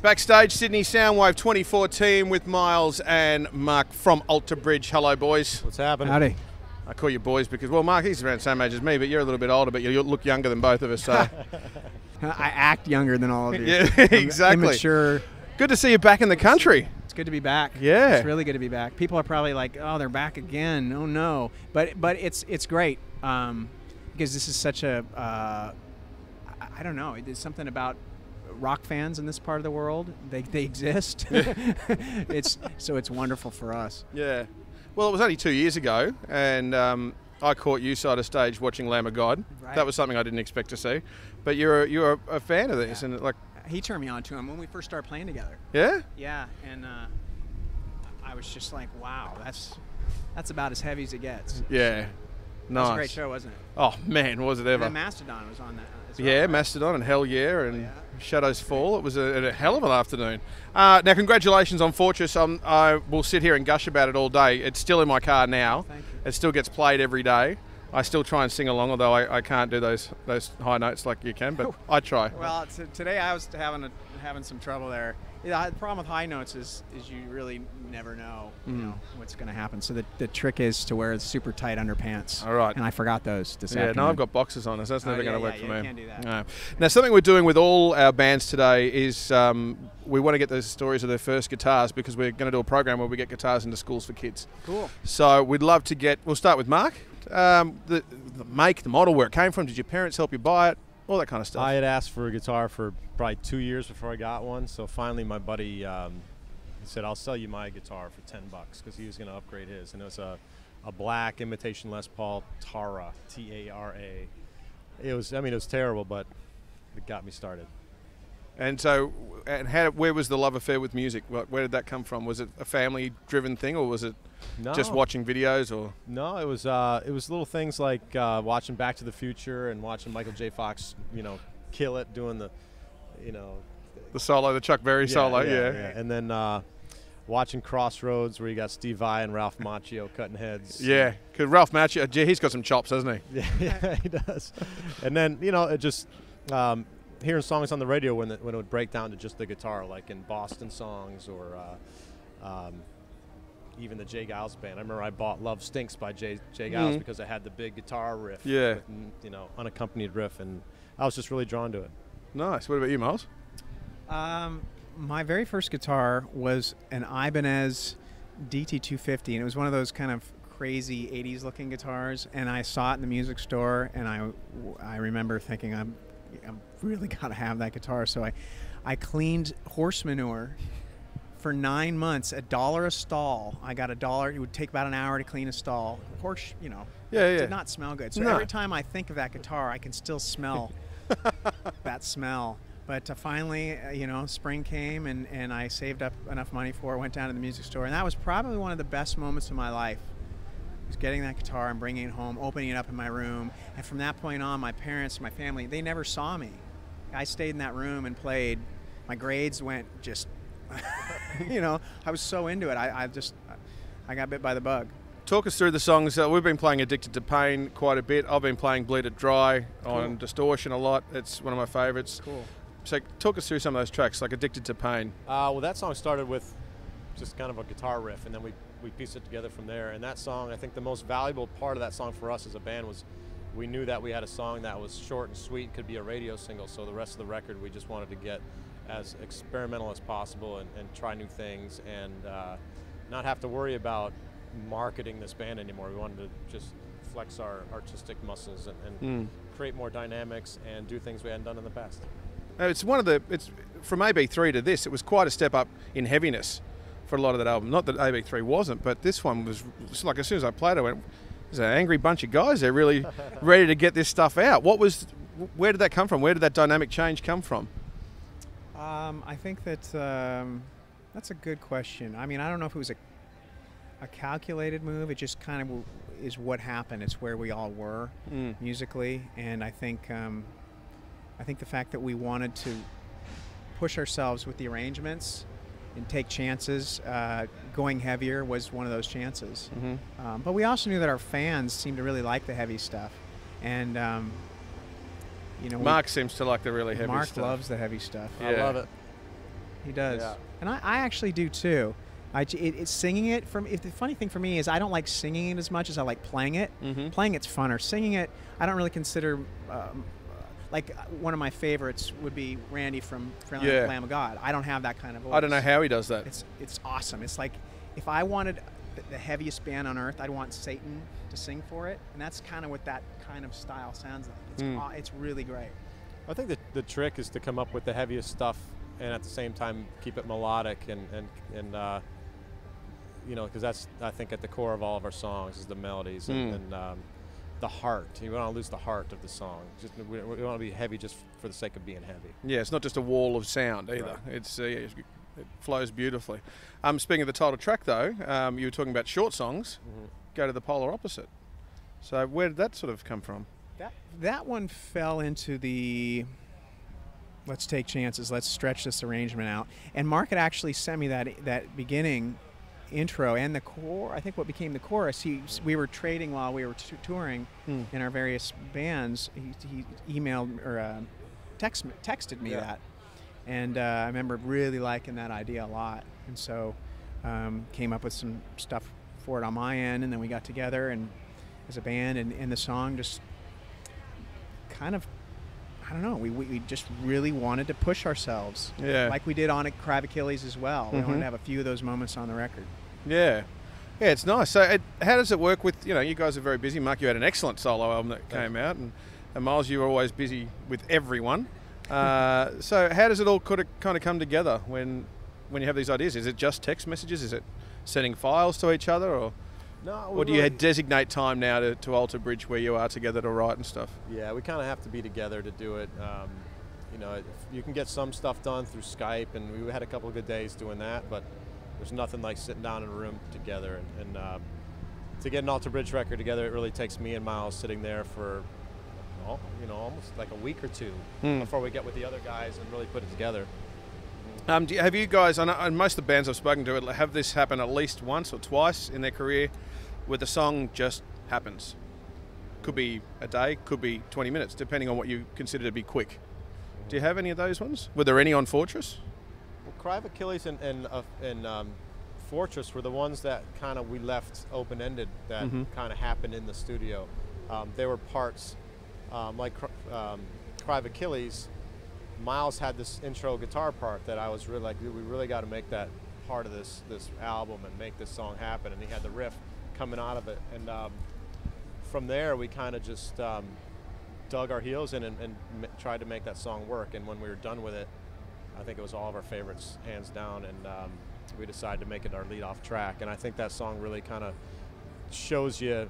Backstage, Sydney Soundwave 2014 with Myles and Mark from Alter Bridge. Hello, boys. What's happening? Howdy. I call you boys because, well, Mark, he's around the same age as me, but you're a little bit older, but you look younger than both of us. So. I act younger than all of you. Yeah, exactly. Immature. Good to see you back in the country. It's good to be back. Yeah. It's really good to be back. People are probably like, oh, they're back again. Oh, no. But it's great because this is such a, I don't know, there's something about rock fans in this part of the world. They exist. It's wonderful for us. Yeah. Well, it was only 2 years ago, and I caught you side of stage watching Lamb of God. Right. That was something I didn't expect to see. But you're a fan of this, Yeah. and like. He turned me on to him when we first started playing together. Yeah. Yeah, and I was just like, wow, that's about as heavy as it gets. Yeah. Nice. That was a great show, wasn't it? Oh man, was it And ever? then Mastodon was on that as well. Yeah, right? Mastodon and Hell Yeah and yeah. Shadows Fall. It was a hell of an afternoon. Now, congratulations on Fortress. I will sit here and gush about it all day. It's still in my car now. Thank you. It still gets played every day. I still try and sing along, although I can't do those high notes like you can, but I try. Well, today I was having some trouble there. Yeah, the problem with high notes is you really never know, you know what's going to happen. So the trick is to wear super tight underpants. All right. And I forgot those this afternoon. No, I've got boxes on us. That's never going to work for me. You can't do that. No. Now, something we're doing with all our bands today is we want to get those stories of their first guitars because we're going to do a program where we get guitars into schools for kids. Cool. So we'd love to we'll start with Mark. The make, the model, where it came from. Did your parents help you buy it? All that kind of stuff. I had asked for a guitar for probably 2 years before I got one. So finally, my buddy he said, "I'll sell you my guitar for $10 because he was going to upgrade his." And it was a black imitation Les Paul Tara, T-A-R-A. It was terrible, but it got me started. And so, where was the love affair with music? Where did that come from? Was it a family-driven thing, or was it just watching videos? Or no, it was little things like watching Back to the Future and watching Michael J. Fox, kill it doing the solo, the Chuck Berry solo, yeah. And then watching Crossroads, where you got Steve Vai and Ralph Macchio cutting heads. Yeah, because Ralph Macchio, he's got some chops, hasn't he? Yeah, he does. And then it just. Hearing songs on the radio when it would break down to just the guitar, like in Boston songs or even the Jay Giles band. I remember I bought "Love Stinks" by Jay Giles because it had the big guitar riff, with, unaccompanied riff, and I was just really drawn to it. Nice. What about you, Myles? My very first guitar was an Ibanez DT250, and it was one of those kind of crazy 80s looking guitars, and I saw it in the music store, and I remember thinking I'm really got to have that guitar. So I cleaned horse manure for 9 months, $1 a stall. I got $1. It would take about an hour to clean a stall. Horse, it did not smell good. So every time I think of that guitar, I can still smell that smell. But finally, spring came and I saved up enough money for it, went down to the music store. And that was probably one of the best moments of my life. Was getting that guitar and bringing it home, opening it up in my room. And from that point on, my parents, my family, they never saw me. I stayed in that room and played. My grades went just, I was so into it. I got bit by the bug. Talk us through the songs. We've been playing Addicted to Pain quite a bit. I've been playing Bleed It Dry on Distortion a lot. It's one of my favorites. Cool. So talk us through some of those tracks, like Addicted to Pain. Well, that song started with just kind of a guitar riff, and then we pieced it together from there. And that song, I think the most valuable part of that song for us as a band was we knew that we had a song that was short and sweet, could be a radio single, so the rest of the record we just wanted to get as experimental as possible and try new things and not have to worry about marketing this band anymore. We wanted to just flex our artistic muscles and create more dynamics and do things we hadn't done in the past. It's from AB3 to this, it was quite a step up in heaviness for a lot of that album. Not that AB3 wasn't, but this one was like, as soon as I played it, I went, there's an angry bunch of guys. They're really ready to get this stuff out. Where did that come from? Where did that dynamic change come from? I think that's a good question. I mean, I don't know if it was a calculated move. It just kind of is what happened. It's where we all were musically, and I think the fact that we wanted to push ourselves with the arrangements and take chances. Going heavier was one of those chances. But we also knew that our fans seemed to really like the heavy stuff. And, Mark seems to like the really heavy Mark stuff. loves the heavy stuff. I love it. He does. Yeah. And I actually do too. It's singing it the funny thing for me is I don't like singing it as much as I like playing it. Playing it's funner. Singing it, I don't really consider. Like one of my favorites would be Randy from Lamb of God. I don't have that kind of voice. I don't know how he does that. It's awesome. It's like if I wanted the heaviest band on earth, I'd want Satan to sing for it, and that's kind of what that kind of style sounds like. It's really great. I think the trick is to come up with the heaviest stuff and at the same time keep it melodic and you know, because that's, I think, at the core of all of our songs is the melodies and the heart. You don't want to lose the heart of the song. We don't want to be heavy just for the sake of being heavy. Yeah, it's not just a wall of sound either. Right. It flows beautifully. Speaking of the title track, though, you were talking about short songs. Go to the polar opposite. So where did that sort of come from? That one fell into the let's take chances, let's stretch this arrangement out. And Mark had actually sent me that beginning intro and the core. I think what became the chorus. We were trading while we were touring in our various bands. He emailed or texted me that, and I remember really liking that idea a lot. And so came up with some stuff for it on my end, and then we got together and as a band, and the song just kind of, I don't know, we just really wanted to push ourselves, like we did on Cry of Achilles as well. We wanted to have a few of those moments on the record. Yeah, it's nice. So how does it work with, you guys are very busy. Mark, you had an excellent solo album that came out, and Myles, you were always busy with everyone. So how does it all kind of come together when you have these ideas? Is it just text messages? Is it sending files to each other, or do you designate time now to Alter Bridge where you are together to write and stuff? Yeah, we kind of have to be together to do it. You can get some stuff done through Skype, and we had a couple of good days doing that, but there's nothing like sitting down in a room together. And to get an Alter Bridge record together, it really takes me and Myles sitting there for, almost like a week or two before we get with the other guys and really put it together. Have you guys, and most of the bands I've spoken to, have this happen at least once or twice in their career where the song just happens? Could be a day, could be 20 minutes, depending on what you consider to be quick. Do you have any of those ones? Were there any on Fortress? Well, Cry of Achilles and Fortress were the ones that kind of we left open-ended that kind of happened in the studio. There were parts like Cry of Achilles. Myles had this intro guitar part that I was really like, we really got to make that part of this album and make this song happen. And he had the riff coming out of it. And from there, we kind of just dug our heels in and tried to make that song work. And when we were done with it, I think it was all of our favorites, hands down. And we decided to make it our lead-off track. And I think that song really kind of shows you,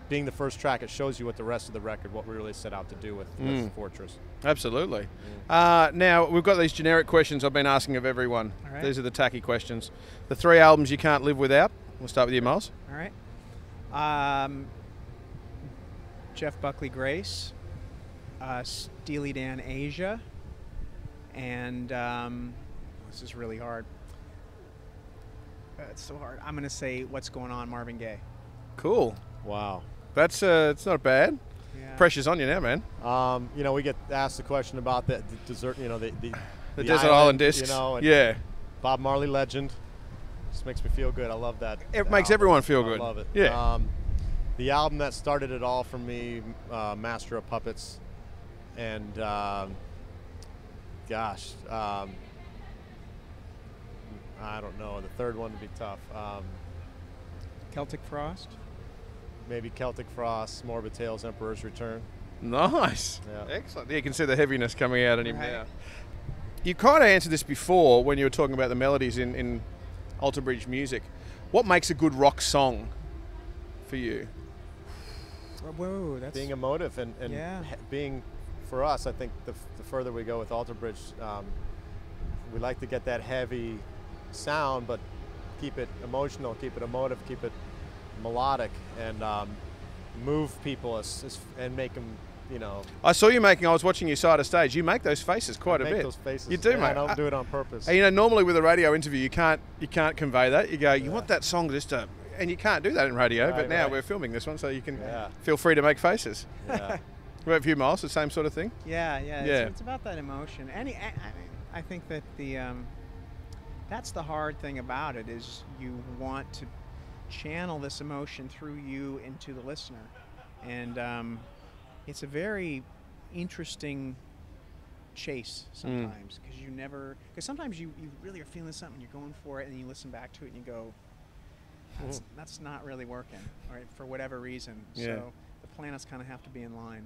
being the first track, it shows you what the rest of the record, what we really set out to do with Fortress. Absolutely. Now, we've got these generic questions I've been asking of everyone. All right. These are the tacky questions. The 3 albums you can't live without. We'll start with you, Myles. All right. Jeff Buckley Grace, Steely Dan Asia, and this is really hard. It's so hard. I'm going to say What's Going On, Marvin Gaye. Cool. Wow. That's it's not bad. Yeah. Pressure's on you now, man. We get asked the question about the desert, the Desert Island Discs. And Bob Marley legend. Just makes me feel good. I love that. It makes everyone feel good. I love it. Yeah. The album that started it all for me, Master of Puppets, and I don't know. The third one would be tough. Celtic Frost. Maybe Celtic Frost, Morbid Tales, Emperor's Return. Nice. Yeah. Excellent. You can see the heaviness coming out in him now. You kind of answered this before when you were talking about the melodies in Alter Bridge music. What makes a good rock song for you? Whoa, that's being emotive and being, for us, I think the further we go with Alter Bridge, we like to get that heavy sound, but keep it emotional, keep it emotive, keep it melodic, and move people and make them, I saw you I was watching you side of stage. You make those faces quite a bit. Make those faces. You do, mate. I don't do it on purpose. Normally with a radio interview, you can't convey that. You go, you want that song just to, and you can't do that in radio. Right, but now we're filming this one, so you can feel free to make faces. Yeah. What about you, Myles? The same sort of thing? Yeah. It's about that emotion. I think that that's the hard thing about it, is you want to channel this emotion through you into the listener, and it's a very interesting chase sometimes, because sometimes you really are feeling something, you're going for it, and you listen back to it and you go, that's not really working, right, for whatever reason. Yeah. So the planets kind of have to be in line.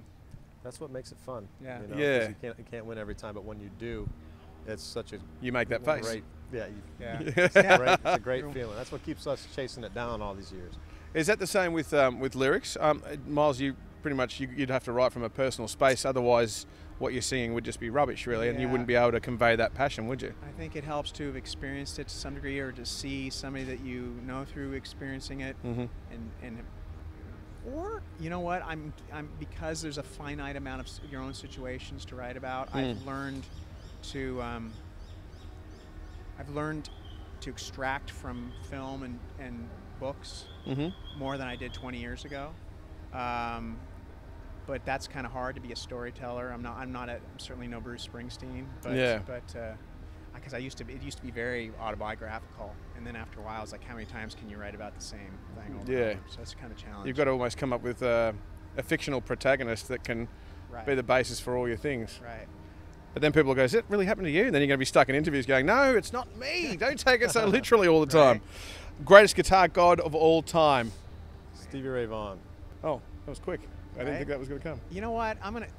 That's what makes it fun. Yeah. You know, 'cause you can't win every time, but when you do, it's such a You make that face. great, Yeah. it's a great feeling. That's what keeps us chasing it down all these years. Is that the same with lyrics? Myles, you pretty much you'd have to write from a personal space, otherwise what you're singing would just be rubbish, really, and you Yeah. wouldn't be able to convey that passion, would you? I think it helps to have experienced it to some degree, or to see somebody that you know through experiencing it, and or you know what, I'm because there's a finite amount of your own situations to write about. I've learned to extract from film and books more than I did 20 years ago. But that's kind of hard to be a storyteller. I'm certainly no Bruce Springsteen, but because it used to be very autobiographical, and then after a while, it's like, how many times can you write about the same thing over and over? So that's kind of challenging. You've got to almost come up with a fictional protagonist that can be the basis for all your things. Right. But then people will go, "Is it really happened to you?" And then you're going to be stuck in interviews going, "No, it's not me. Don't take it so literally all the time." Greatest guitar god of all time? Stevie Ray Vaughan. Oh, that was quick. I didn't think that was going to come. You know what? I've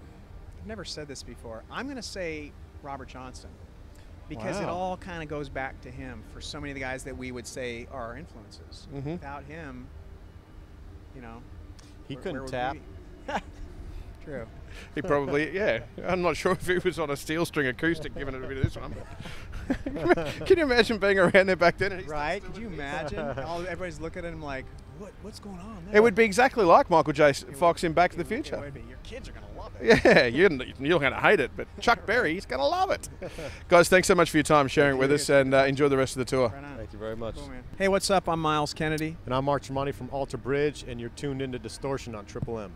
never said this before. I'm going to say Robert Johnson, because it all kind of goes back to him for so many of the guys that we would say are our influences. Without him, you know, he couldn't tap. True. He probably, I'm not sure if he was on a steel string acoustic giving it a bit of this one. Can you imagine being around there back then? And right? Could you imagine? Everybody's looking at him like, what's going on there? It would be exactly like Michael J. Fox in Back to the Future. It would be. Your kids are going to love it. Yeah, you're going to hate it, but Chuck Berry, he's going to love it. Guys, thanks so much for your time sharing it with us, and enjoy the rest of the tour. Right on. Thank you very much. Cool, man. Hey, what's up? I'm Myles Kennedy. And I'm Mark Tremonti from Alter Bridge, and you're tuned into Distortion on Triple M.